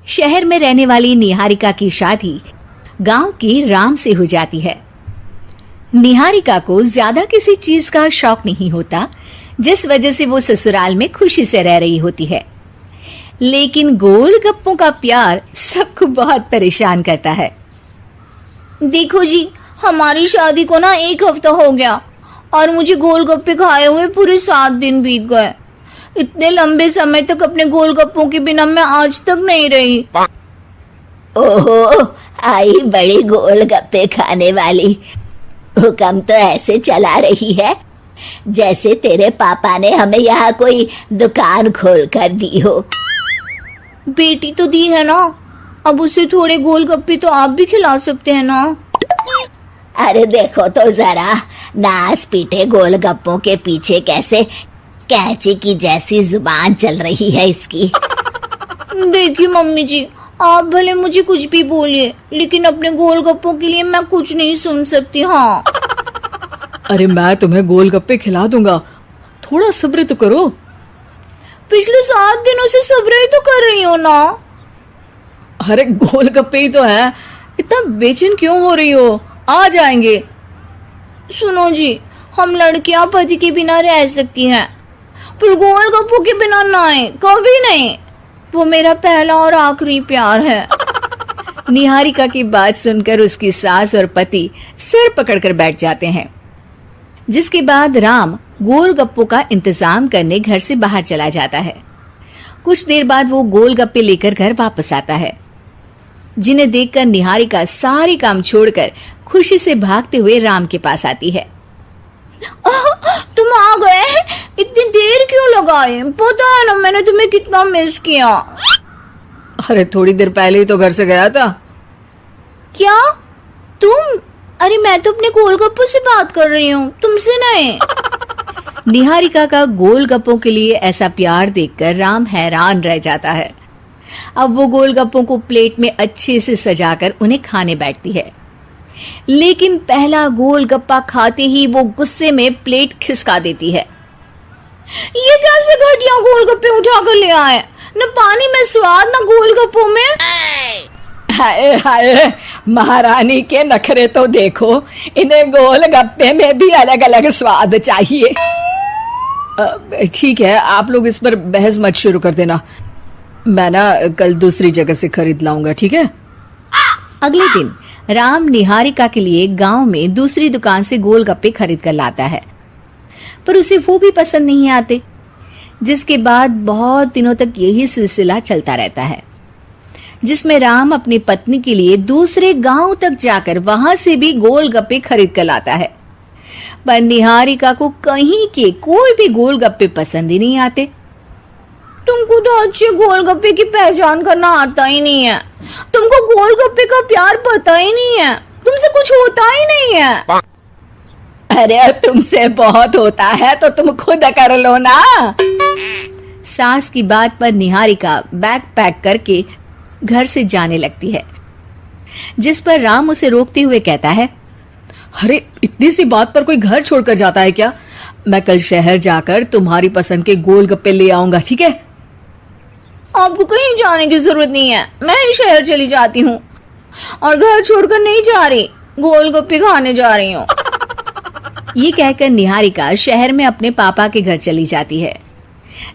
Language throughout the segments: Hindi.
शहर में रहने वाली निहारिका की शादी गांव के राम से हो जाती है। निहारिका को ज्यादा किसी चीज का शौक नहीं होता, जिस वजह से वो ससुराल में खुशी से रह रही होती है। लेकिन गोलगप्पों का प्यार सबको बहुत परेशान करता है। देखो जी, हमारी शादी को ना 1 हफ्ता हो गया और मुझे गोलगप्पे खाए हुए पूरे 7 दिन बीत गए। इतने लंबे समय तक अपने गोलगप्पों के बिना मैं आज तक नहीं रही। ओहो, आई बड़ी गोलगप्पे खाने वाली। हुक्म तो ऐसे चला रही है जैसे तेरे पापा ने हमें यहाँ कोई दुकान खोल कर दी हो। बेटी तो दी है ना, अब उसे थोड़े गोलगप्पे तो आप भी खिला सकते हैं ना। अरे देखो तो जरा, नास पीटे गोलगप्पों के पीछे कैसे कैंची की जैसी जुबान चल रही है इसकी। देखिए मम्मी जी, आप भले मुझे कुछ भी बोलिए, लेकिन अपने गोलगप्पों के लिए मैं कुछ नहीं सुन सकती। हाँ, अरे मैं तुम्हें गोलगप्पे खिला दूंगा, थोड़ा सब्र तो करो। पिछले 7 दिनों से सब्र ही तो कर रही हो ना। अरे गोलगप्पे ही तो है, इतना बेचैन क्यों हो रही हो? आ जाएंगे। सुनो जी, हम लड़कियां पति के बिना रह सकती हैं, पर गोलगप्पों के बिना नहीं, कभी नहीं। वो मेरा पहला और आखिरी प्यार है। निहारिका की बात सुनकर उसकी सास और पति सिर पकड़कर बैठ जाते हैं। जिसके बाद राम गोलगप्पों का इंतजाम करने घर से बाहर चला जाता है। कुछ देर बाद वो गोलगप्पे लेकर घर वापस आता है, जिन्हें देखकर निहारिका सारे काम छोड़कर खुशी से भागते हुए राम के पास आती है। तुम आ गए? इतनी देर क्यों लगाए? पता है ना मैंने तुम्हें कितना मिस किया। अरे थोड़ी देर पहले ही तो घर से गया था। क्या तुम? अरे मैं तो अपने गोलगप्पों से बात कर रही हूँ, तुमसे नहीं। निहारिका का गोलगप्पों के लिए ऐसा प्यार देखकर राम हैरान रह जाता है। अब वो गोलगप्पों को प्लेट में अच्छे से सजाकर उन्हें खाने बैठती है, लेकिन पहला गोलगप्पा खाते ही वो गुस्से में प्लेट खिसका देती है। ये कैसे घटिया गोलगप्पे उठा कर ले आए? न पानी में स्वाद, न गोलगप्पों में। हाय हाय, महारानी के नखरे तो देखो, इन्हें गोलगप्पे में भी अलग अलग स्वाद चाहिए। ठीक है, आप लोग इस पर बहस मत शुरू कर देना, मैं ना कल दूसरी जगह से खरीद लाऊंगा, ठीक है? अगले दिन राम निहारिका के लिए गांव में दूसरी दुकान से गोलगप्पे खरीद कर लाता है, पर उसे वो भी पसंद नहीं आते। जिसके बाद बहुत दिनों तक यही सिलसिला चलता रहता है, जिसमें राम अपनी पत्नी के लिए दूसरे गांव तक जाकर वहां से भी गोलगप्पे खरीद कर लाता है, पर निहारिका को कहीं के कोई भी गोलगप्पे पसंद ही नहीं आते। तुमको तो अच्छे गोलगप्पे की पहचान करना आता ही नहीं है। तुमको गोलगप्पे का प्यार पता ही नहीं है, तुमसे कुछ होता ही नहीं है। अरे तुमसे बहुत होता है तो तुम खुद कर लो ना। सास की बात पर निहारिका बैग पैक करके घर से जाने लगती है, जिस पर राम उसे रोकते हुए कहता है, अरे इतनी सी बात पर कोई घर छोड़कर जाता है क्या? मैं कल शहर जाकर तुम्हारी पसंद के गोलगप्पे ले आऊंगा, ठीक है? आपको कहीं जाने की जरूरत नहीं है, मैं ही शहर चली जाती हूँ और घर छोड़कर नहीं जा रही, गोलगप्पे खाने जा रही हूँ। ये कहकर निहारिका शहर में अपने पापा के घर चली जाती है,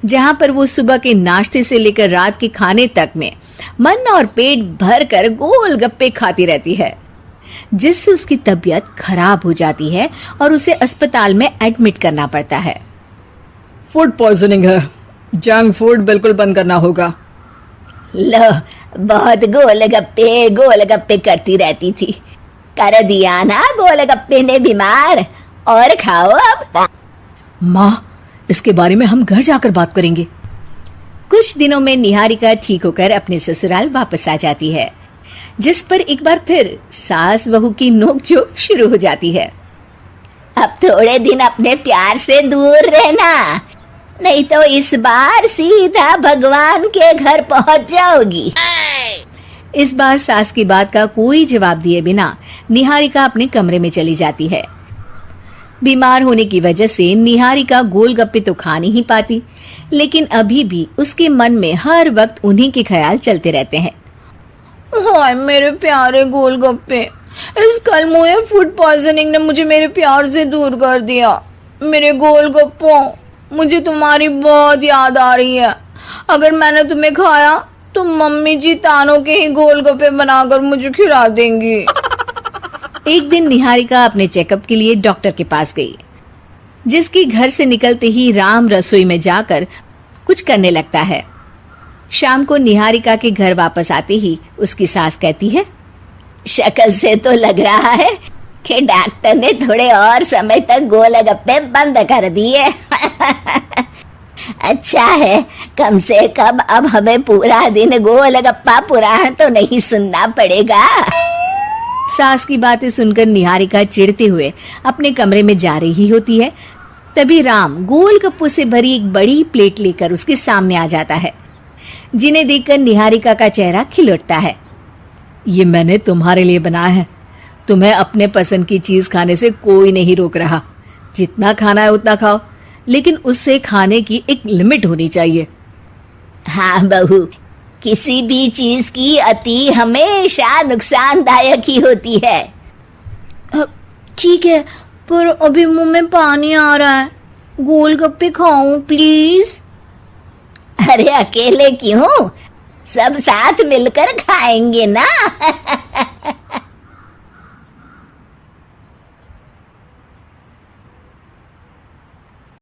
जहाँ पर वो सुबह के नाश्ते से लेकर रात के खाने तक में मन और पेट भर कर गोलगप्पे खाती रहती है, जिससे उसकी तबीयत खराब हो जाती है और उसे अस्पताल में एडमिट करना पड़ता है। फूड पॉइजनिंग है, जंक फूड बिल्कुल बंद करना होगा। लो, बहुत गोलगप्पे गोलगप्पे करती रहती थी, कर दिया ना गोलगप्पे ने बीमार। और खाओ अब। माँ, इसके बारे में हम घर जाकर बात करेंगे। कुछ दिनों में निहारिका ठीक होकर अपने ससुराल वापस आ जाती है, जिस पर एक बार फिर सास बहू की नोकझोंक शुरू हो जाती है। अब थोड़े दिन अपने प्यार से दूर रहना, नहीं तो इस बार सीधा भगवान के घर पहुंच जाओगी। इस बार सास की बात का कोई जवाब दिए बिना निहारिका अपने कमरे में चली जाती है। बीमार होने की वजह से निहारिका गोलगप्पे तो खा नहीं पाती, लेकिन अभी भी उसके मन में हर वक्त उन्हीं के ख्याल चलते रहते हैं। हाय मेरे प्यारे गोलगप्पे, इस कल मुझे फूड पॉइजनिंग ने मुझे मेरे प्यार से दूर कर दिया। मेरे गोलगप्पों, मुझे तुम्हारी बहुत याद आ रही है। अगर मैंने तुम्हें खाया तो मम्मी जी तानों के ही गोलगप्पे बनाकर मुझे खिला देंगी। एक दिन निहारिका अपने चेकअप के लिए डॉक्टर के पास गई, जिसकी घर से निकलते ही राम रसोई में जाकर कुछ करने लगता है। शाम को निहारिका के घर वापस आते ही उसकी सास कहती है, शक्ल से तो लग रहा है कि डॉक्टर ने थोड़े और समय तक गोलगप्पे बंद कर दिए। अच्छा है, कम से कम अब हमें पूरा दिन गोलगप्पा पुराण तो नहीं सुनना पड़ेगा। सास की बातें सुनकर निहारिका चिढ़ते हुए अपने कमरे में जा रही होती है। तभी राम गोलगप्पों से भरी एक बड़ी प्लेट लेकर उसके सामने आ जाता है, जिन्हें देखकर निहारिका का चेहरा खिल उठता है। ये मैंने तुम्हारे लिए बनाया है। तुम्हें अपने पसंद की चीज खाने से कोई नहीं रोक रहा। जितना खाना है उतना खाओ, लेकिन उससे खाने की एक लिमिट होनी चाहिए। हाँ बहू, किसी भी चीज की अति हमेशा नुकसानदायक ही होती है। ठीक है, पर अभी मुंह में पानी आ रहा है। गोलगप्पे खाऊं प्लीज? अरे अकेले क्यों, सब साथ मिलकर खाएंगे ना।